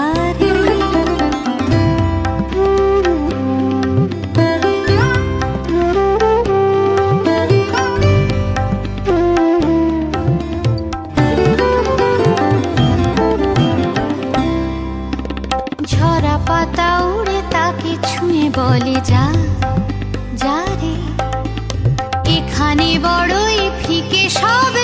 ধারে। ঝরা পাতা উড়ে তাকে ছুঁয়ে বলে যা যা রে, এখানে বড়ই ফিকে সব